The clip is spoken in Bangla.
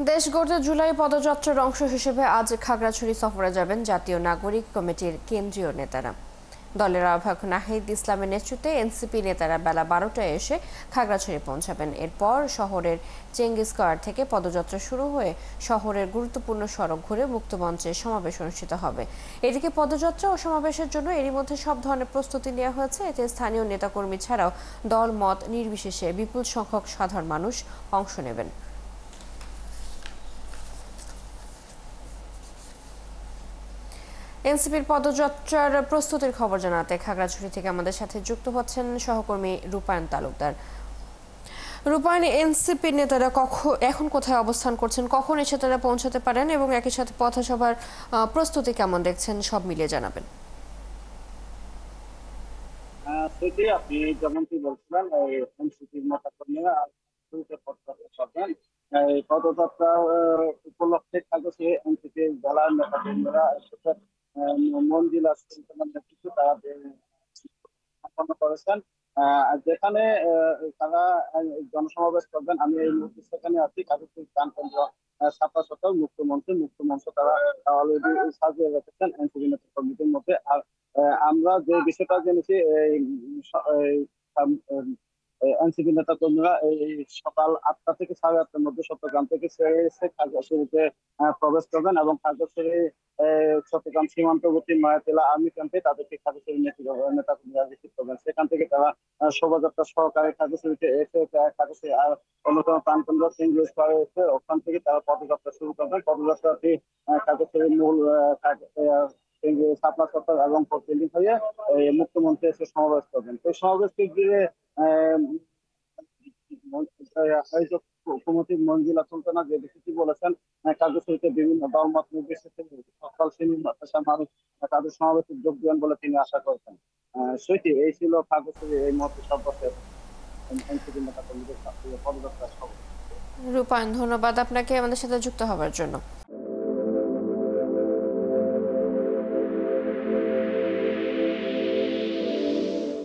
দেশ গড়তে জুলাই পদযাত্রার অংশ হিসেবে আজ খাগড়াছড়ি সফরে যাবেন জাতীয় নাগরিক কমিটির কেন্দ্রীয় নেতারা। দলের আহ্বায়ক নাহিদ ইসলামের নেতৃত্বে এনসিপি নেতারা বেলা 12টায় এসে খাগড়াছড়ি পৌঁছাবেন। এরপর শহরের চেঙ্গি স্কয়ার থেকে পদযাত্রা শুরু হয়ে শহরের গুরুত্বপূর্ণ সড়ক ঘুরে মুক্তমঞ্চে সমাবেশ অনুষ্ঠিত হবে। এদিকে পদযাত্রা ও সমাবেশের জন্য এরই মধ্যে সব ধরনের প্রস্তুতি নেওয়া হয়েছে। এতে স্থানীয় নেতাকর্মী ছাড়াও দল মত নির্বিশেষে বিপুল সংখ্যক সাধারণ মানুষ অংশ নেবেন। এনসিপির পদযাত্রার প্রস্তুতির খবর জানাতে খাগড়াছড়ি থেকে আমাদের সাথে যুক্ত হচ্ছেন সহকর্মী রূপায়ণ তালুকদার। রূপায়ণ, এনসিপির নেতারা এখন কোথায় অবস্থান করছেন, কখন এসে তারা পৌঁছাতে পারেন এবং একই সাথে পথসভার প্রস্তুতি কেমন দেখছেন, সব মিলিয়ে জানাবেন। সেটি আপনি যেমনটি বলছিলেন, এই এনসিপির নেতাকর্মীরা শুরুতে পদযাত্রা করবেন। এই পদযাত্রা উপলক্ষে কাগজে এনসিপির জেলার নেতাকর্মীরা এসেছেন। মঞ্জিলা সুলতানার নেতৃত্বে তারা সম্পন্ন করেছেন। যেখানে তারা জনসমাবেশ করবেন। আমি এই মুহূর্তে সেখানে আছি, কাগজে প্রাণকেন্দ্র ছাত্র সত্ত্বেও মুক্ত মঞ্চ তারা অলরেডি সাজিয়ে রেখেছেন এনসিপি নেতাকর্মীদের মধ্যে। আর আমরা যে বিষয়টা জেনেছি, এনসিপি নেতা কর্মীরা এই সকাল 8টা থেকে 8:30টার মধ্যে চট্টগ্রাম থেকে ছেড়ে এসে খাগড়াছড়িতে প্রবেশ করবেন এবং খাগড়াছড়ি চট্টগ্রাম সীমান্তবর্তী মায়াতিলা আর্মি ক্যাম্পে তাদেরকে খাগড়াছড়ি নেতা কর্মীরা রিসিভ করবেন। সেখান থেকে তারা শোভাযাত্রা সহকারে খাগড়াছড়িতে এসে খাগড়াছড়ি আর অন্যতম প্রাণকেন্দ্র চেঙ্গি স্কয়ারে এসে ওখান থেকে তারা পদযাত্রা শুরু করবেন। পদযাত্রাটি খাগড়াছড়ির মূল শাপলা চত্বর এবং বিল্ডিং হয়ে মুক্ত মঞ্চে এসে সমাবেশ করবেন। তো সমাবেশকে ঘিরে আহ, আয়োজক কমিটি মঞ্জিলা সুলতানা যে বিষয়টি বলেছেন, কার্যসূচিতে বিভিন্ন দলমত নির্বিশেষে সকল শ্রেণীর পেশার মানুষ তাদের সমাবেশে যোগ দেবেন বলে তিনি আশা করেছেন। সেটি এই ছিল কার্যসূচি এই মুহূর্তে সর্বশেষ এনসিপি নেতা কর্মীদের পদযাত্রা। রূপায়ণ, ধন্যবাদ আপনাকে আমাদের সাথে যুক্ত হওয়ার জন্য।